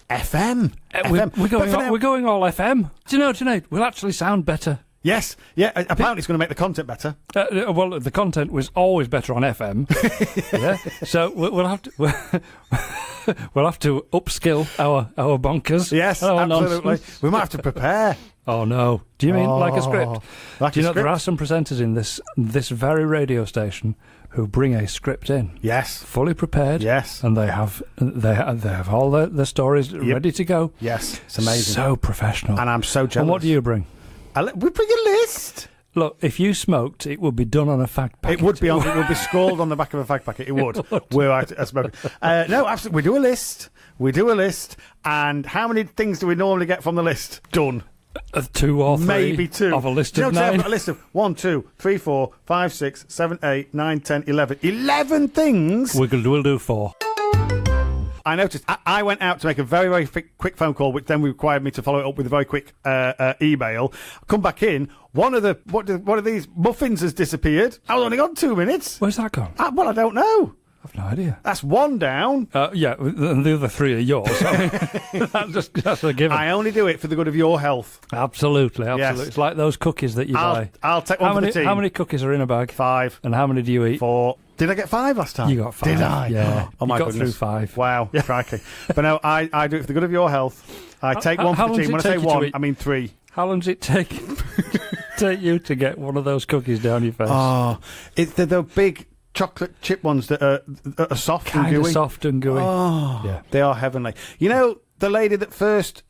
FM. We're going all FM. Do you know, we'll actually sound better. Yes. Yeah. Apparently, it's going to make the content better. Well, the content was always better on FM. Yeah. So we'll have to we'll have to upskill our bonkers. Yes, absolutely. Nonsense. We might have to prepare. Oh no! Do you mean like a script? Do you know there are some presenters in this very radio station who bring a script in? Yes, fully prepared. Yes, and they have all their stories ready to go. Yes, it's amazing. So professional, and I'm so jealous. And what do you bring? We bring a list. Look, if you smoked, it would be done on a fag packet. It would be scrawled on the back of a fag packet. It would. Were I smoking? No, absolutely. We do a list. And how many things do we normally get from the list? Done. 2 or 3, maybe 2 of a list of 9. I've got a list of 1, 2, 3, 4, 5, 6, 7, 8, 9, 10, 11. 11 things. We'll do 4. I noticed I went out to make a very, very quick phone call, which then required me to follow it up with a very quick email. Come back in. One of these muffins has disappeared. I was only gone 2 minutes. Where's that gone? Well, I don't know. I've no idea. That's 1 down. Yeah, and the other 3 are yours. That's a given. I only do it for the good of your health. Absolutely. Yes. It's like those cookies that you buy. I'll take one for the team. How many cookies are in a bag? 5. And how many do you eat? 4. Did I get 5 last time? You got 5. Did I? Yeah. Oh my goodness. goodness. Through 5. Wow. Crikey. But no, I do it for the good of your health. I take one for the team. When I say 1, I mean 3. How long does it take you to get one of those cookies down your face? Oh, they're the big chocolate chip ones that are soft and gooey. Kind of soft and gooey. Oh, yeah. They are heavenly. You know, the lady that first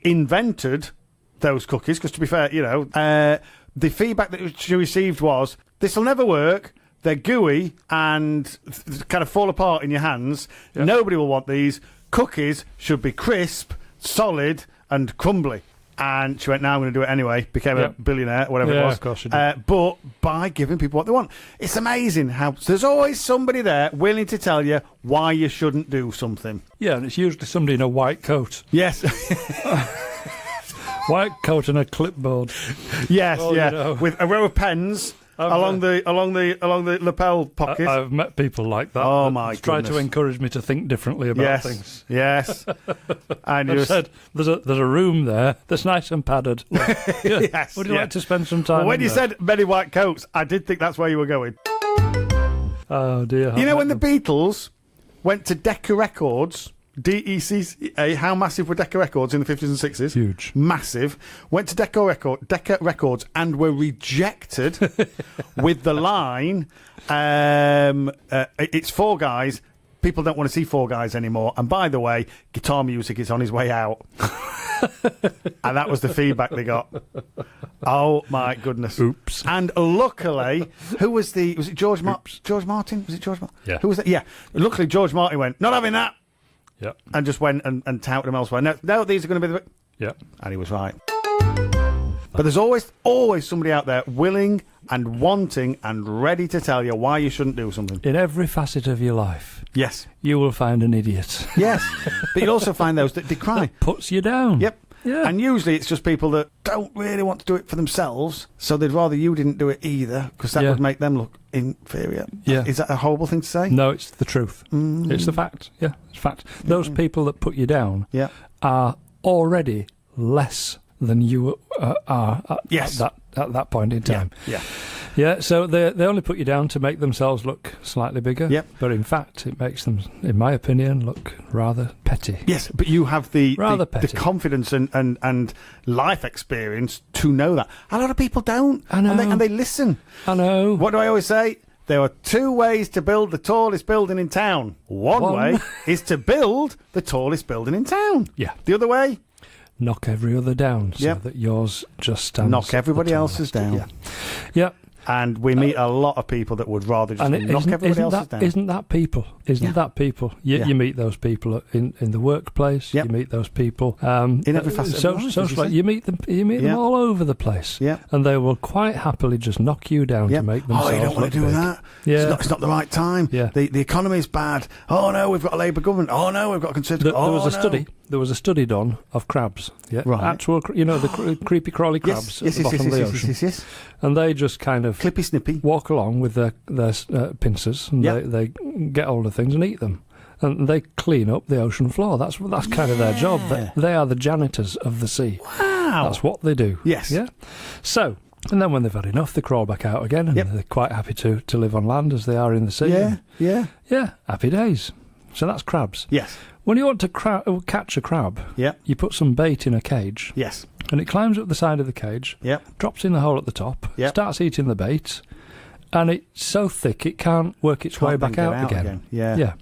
invented those cookies, because to be fair, the feedback that she received was, this will never work. They're gooey and kind of fall apart in your hands. Yep. Nobody will want these. Cookies should be crisp, solid, and crumbly. And she went, no, I'm going to do it anyway. Became a billionaire, whatever it was. Of course she did. But by giving people what they want. It's amazing how there's always somebody there willing to tell you why you shouldn't do something. Yeah, and it's usually somebody in a white coat. Yes. White coat and a clipboard. Yes, with a row of pens along the lapel pocket. I've met people like that. Oh my goodness! Try to encourage me to think differently about things. Yes. And I've said there's a room there that's nice and padded. Yes. Would you like to spend some time? Well, when you said many white coats, I did think that's where you were going. Oh dear! You know when the Beatles went to Decca Records, DECA, how massive were Decca Records in the 50s and 60s? Huge. Massive. Went to Decca Records and were rejected with the line, it's four guys, people don't want to see four guys anymore, and by the way, guitar music is on his way out. And that was the feedback they got. Oh my goodness! Oops! And luckily, was it George Martin? Was it George Martin? Yeah. Who was that? Yeah. Luckily, George Martin went, not having that. Yeah. And just went and touted them elsewhere. No, these are going to be the. Yeah. And he was right. But there's always somebody out there willing and wanting and ready to tell you why you shouldn't do something. In every facet of your life. Yes. You will find an idiot. Yes. But you'll also find those that decry. That puts you down. Yep. Yeah. And usually it's just people that don't really want to do it for themselves, so they'd rather you didn't do it either, because that would make them look inferior. Yeah. Is that a horrible thing to say? No, it's the truth. It's the fact. Yeah, it's fact. Those people that put you down are already less than you are at that point in time. Yeah, so they only put you down to make themselves look slightly bigger. Yep. But in fact, it makes them, in my opinion, look rather petty. Yes, but you have the confidence and life experience to know that. A lot of people don't. I know. And they listen. I know. What do I always say? There are two ways to build the tallest building in town. One way is to build the tallest building in town. Yeah. The other way? Knock every other down so that yours just stands. Knock everybody else's down. Yeah. Yeah. And we meet a lot of people that would rather just knock everybody else's down. Isn't that people? That people? You meet those people in the workplace. You meet those people in every facet of life. You meet them all over the place. Yeah. And they will quite happily just knock you down to make themselves. Oh, you don't want to do that. Yeah. It's not the right time. Yeah. The economy is bad. Oh no, we've got a Labour government. Oh no, we've got a Conservative. There was a study done of crabs. Yeah. Right. Actual, the creepy crawly crabs at the bottom of the ocean. Yes. And they just kind of clippy snippy walk along with their pincers, and they get hold of things and eat them, and they clean up the ocean floor. That's kind of their job. They are the janitors of the sea. Wow, that's what they do. Yes, yeah. So, and then when they've had enough, they crawl back out again, and they're quite happy to live on land as they are in the sea. Yeah. Happy days. So that's crabs. Yes. When you want to catch a crab, you put some bait in a cage. Yes. And it climbs up the side of the cage, drops in the hole at the top, starts eating the bait, and it's so thick it can't work its way back out again. Yeah.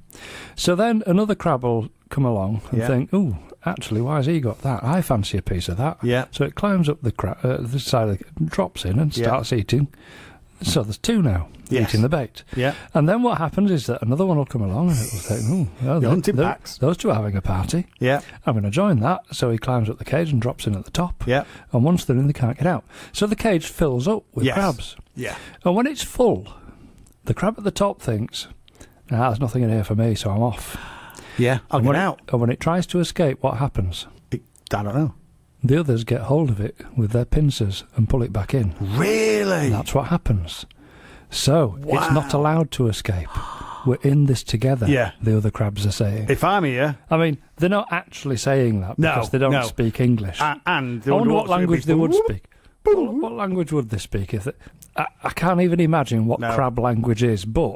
So then another crab will come along and think, ooh, actually, why has he got that? I fancy a piece of that. Yeah. So it climbs up the side of the drops in and starts eating. So there's two now eating the bait. Yeah. And then what happens is that another one will come along and it will think, those two are having a party. Yeah. I'm going to join that. So he climbs up the cage and drops in at the top. Yeah. And once they're in, they can't get out. So the cage fills up with crabs. Yeah. And when it's full, the crab at the top thinks, there's nothing in here for me, so I'm off. Yeah, I'll get out. And when it tries to escape, what happens? I don't know. The others get hold of it with their pincers and pull it back in. Really? And that's what happens. So, it's not allowed to escape. We're in this together, the other crabs are saying. If I'm here... I mean, they're not actually saying that because they don't speak English. And I wonder what language they would speak. What language would they speak? I can't even imagine what crab language is, but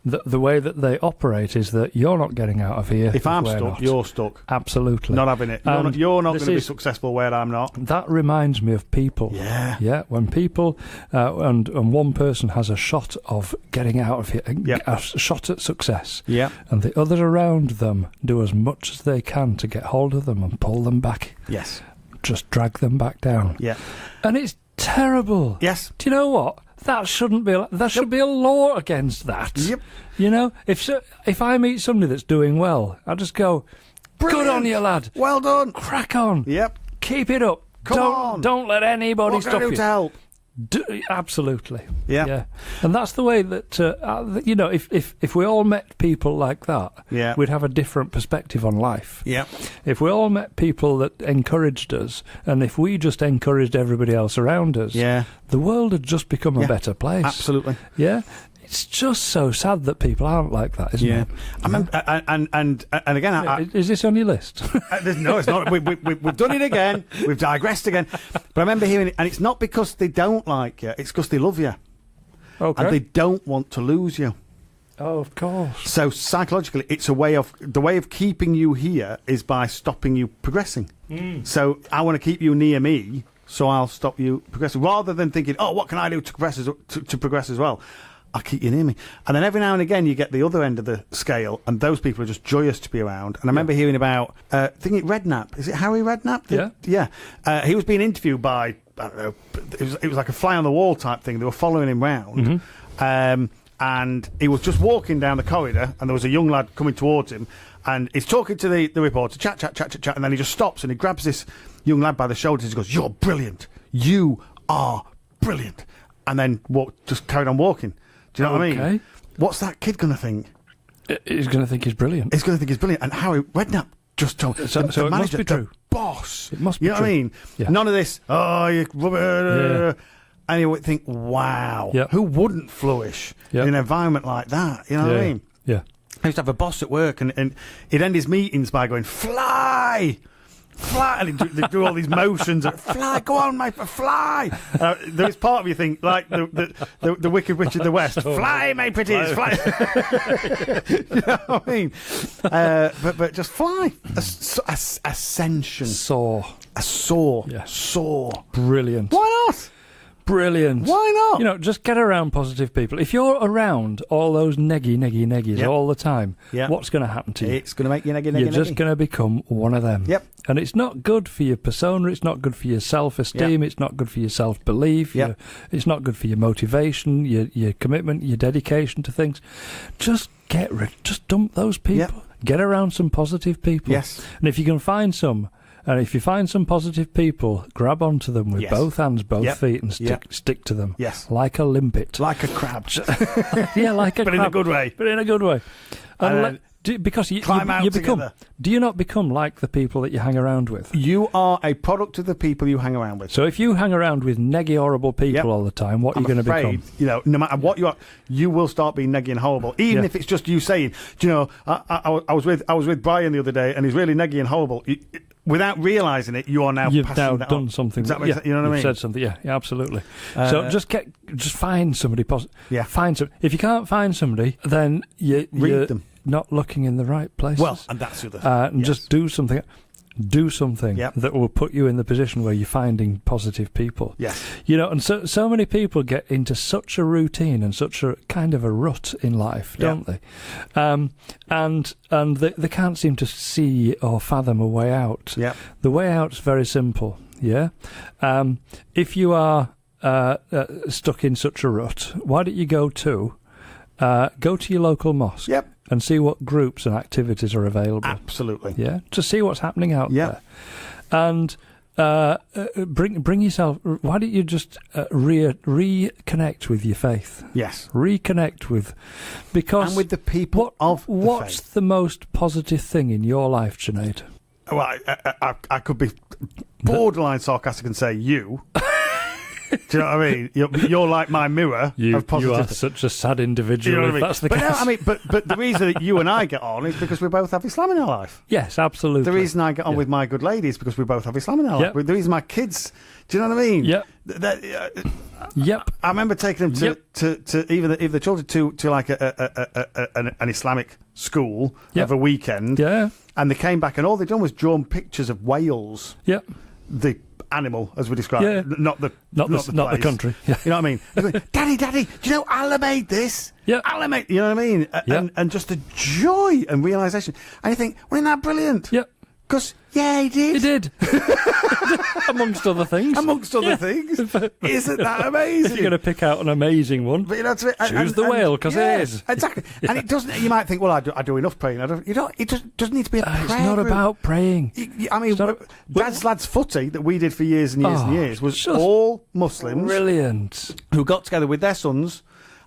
the way that they operate is that you're not getting out of here. If I'm stuck, you're stuck. Absolutely. Not having it. You're not going to be successful where I'm not. That reminds me of people. Yeah. Yeah, when people, and one person has a shot of getting out of here, a shot at success. Yeah. And the others around them do as much as they can to get hold of them and pull them back. Yes. Just drag them back down. Yeah. And it's terrible. Yes. Do you know what? That shouldn't be. There should be a law against that. Yep. You know, if I meet somebody that's doing well, I just go, brilliant. Good on you, lad. Well done. Crack on. Yep. Keep it up. Come on. Don't let anybody stop you. What can I do to help? Absolutely. Yeah. And that's the way that, if we all met people like that, we'd have a different perspective on life. Yeah. If we all met people that encouraged us, and if we just encouraged everybody else around us, the world had just become a better place. Absolutely. Yeah. It's just so sad that people aren't like that, isn't it? I remember, and again, is this on your list? No, it's not. We've done it again. We've digressed again. But I remember hearing it, and it's not because they don't like you; it's because they love you, and they don't want to lose you. Oh, of course. So psychologically, it's the way of keeping you here is by stopping you progressing. So I want to keep you near me, so I'll stop you progressing, rather than thinking, "Oh, what can I do to progress as well?" I'll keep you near me. And then every now and again you get the other end of the scale, and those people are just joyous to be around. And I remember hearing about, I think it Redknapp. Is it Harry Redknapp? Yeah. He was being interviewed by, I don't know, it was like a fly on the wall type thing. They were following him round. And he was just walking down the corridor, and there was a young lad coming towards him, and he's talking to the reporter, chat, and then he just stops and he grabs this young lad by the shoulders and he goes, "You're brilliant. You are brilliant." And then just carried on walking. Do you know what I mean? What's that kid going to think? He's going to think he's brilliant. He's going to think he's brilliant. And Harry Redknapp just told the manager, it must be true. The boss. It must be true. You know what I mean? Yeah. None of this, you... And you would think, wow, who wouldn't flourish in an environment like that? You know what I mean? Yeah. I used to have a boss at work, and he'd end his meetings by going, "Fly! Fly!" And he'd do all these motions. "Fly, go on, mate, fly!" There is part of you think, like the Wicked Witch of the West, "Fly, my pretties, fly!" You know what I mean? But just fly. Ascension. Soar. Soar. Brilliant. Why not? Brilliant. Why not? Just get around positive people. If you're around all those neggies all the time, what's going to happen to you? It's going to make you neggy. You're just going to become one of them. Yep. And it's not good for your persona. It's not good for your self-esteem. It's not good for your self-belief. It's not good for your motivation, your commitment, your dedication to things. Just just dump those people. Get around some positive people. Yes. And if you can find some... And if you find some positive people, grab onto them with both hands, both feet, and stick to them. Yes. Like a limpet. Like a crab. Like a crab. But in a good way. But in a good way. Because you become... together. Do you not become like the people that you hang around with? You are a product of the people you hang around with. So if you hang around with neggy, horrible people all the time, what are you going to become? No matter what you are, you will start being neggy and horrible. Even if it's just you saying, "Do you know, I was with Brian the other day, and he's really neggy and horrible." Without realising it, you are now You've passing now that done on. something. You know what I mean? Said something. Yeah, absolutely. So just find somebody positive. Yeah. Find some. If you can't find somebody, then you're them. Not looking in the right places. Well, and that's the other thing. And just do something. Do something that will put you in the position where you're finding positive people. Yes. And so many people get into such a routine and such a kind of a rut in life, don't they? And they can't seem to see or fathom a way out. Yeah. The way out's very simple. Yeah. If you are stuck in such a rut, why don't you go to your local mosque? Yep. And see what groups and activities are available. Absolutely. Yeah, to see what's happening out there. And bring yourself... Why don't you just reconnect with your faith? Yes. Reconnect with... Because... And with the people of the What's faith. the most positive thing in your life, Sinead? Well, I could be borderline sarcastic and say you... Do you know what I mean? You're like my mirror of positivity. You are such a sad individual. You know what I mean? That's the case. No, I mean, but the reason that you and I get on is because we both have Islam in our life. Yes, absolutely. The reason I get on with my good lady is because we both have Islam in our life. The reason my kids, do you know what I mean? Yep. I remember taking them to even the children to like an Islamic school of a weekend. Yeah. And they came back and all they'd done was drawn pictures of whales. Yep. The animal, as we described, not the country. Yeah. You know what I mean? Like, Daddy, do you know Allah made this? Yeah. Allah made, you know what I mean? And just the joy and realisation. And you think, well, isn't that brilliant? Yeah. Because, yeah, he did. He did. Amongst other things. Amongst other things. Isn't that amazing? If you're going to pick out an amazing one, but, you know, choose the whale, because it is. Exactly. And it doesn't, you might think, well, I do enough praying. It doesn't need to be a prayer It's not group. about praying. I mean, Dad's Lads Footy that we did for years and years and years was all Muslims. Brilliant. Who got together with their sons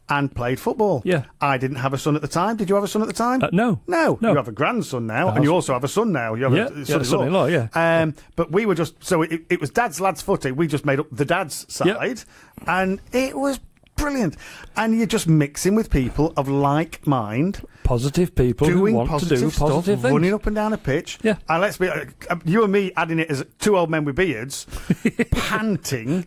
and played football. Yeah. I didn't have a son at the time. Did you have a son at the time? No. You have a grandson now, and you also have a son now. You have a son-in-law, yeah. But we were just... So it was Dad's Lads Footy. We just made up the dad's side, and it was brilliant. And you're just mixing with people of like mind. Positive people doing who want to do positive things. Running up and down a pitch. Yeah. And let's be... you and me adding it as two old men with beards, panting,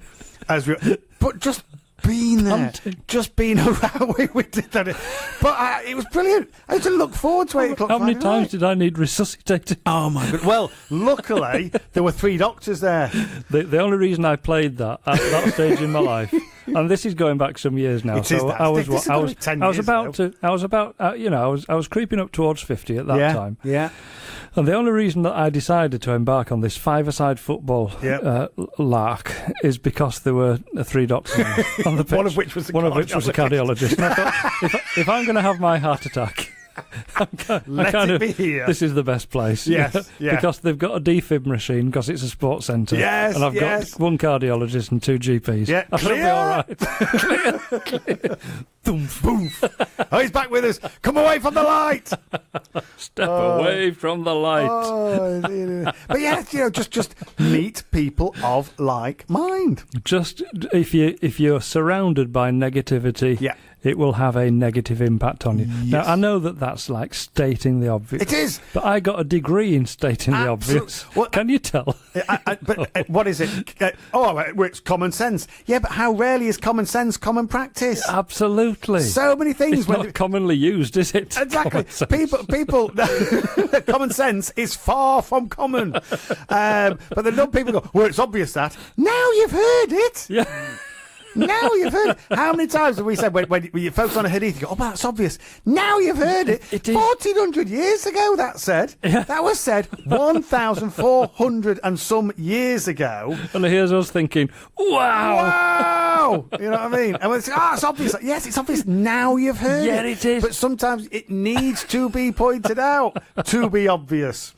as we... But just... being there, just being around, we did that. But it was brilliant. I had to look forward to 8 o'clock. How many times did I need resuscitating? Oh my god! Well, luckily there were 3 doctors there. The only reason I played that at that stage in my life, and this is going back some years now. I was creeping up towards 50 at that time. Yeah. And the only reason that I decided to embark on this 5-a-side football lark is because there were 3 doctors on the pitch. One of which was a cardiologist. And I thought, if I'm going to have my heart attack, this is the best place. Yes, yeah. Because they've got a defib machine because it's a sports centre. Yes, and I've got 1 cardiologist and 2 GPs. Yeah, I should be all right. Clear. Boom, boom. Oh, he's back with us. Come away from the light. Step away from the light. But yeah, just meet people of like mind. Just if you're surrounded by negativity, it will have a negative impact on you. Yes. Now, I know that's like stating the obvious. It is. But I got a degree in stating the obvious. Well, can you tell? What is it? It's common sense. Yeah, but how rarely is common sense common practice? Number So many things. It's not commonly used, is it? Exactly. People. Common sense is far from common. But the dumb people go, well, it's obvious that. Now you've heard it. Yeah. Now you've heard it. How many times have we said when you focus on a hadith, you go, oh, that's obvious. Now you've heard it. It is. 1,400 years ago, that said. Yeah. That was said 1,400 and some years ago. And here's us thinking, wow. You know what I mean? And it's obvious. Yes, it's obvious. Now you've heard it. Yeah, it is. But sometimes it needs to be pointed out to be obvious.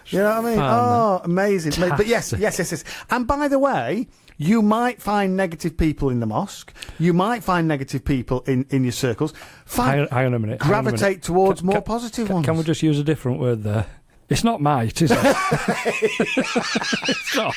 You know what I mean? Oh, amazing. But yes. And by the way, you might find negative people in the mosque. You might find negative people in your circles. Hang on a minute. Gravitate towards more positive ones. Can we just use a different word there? It's not might, is it? It's not.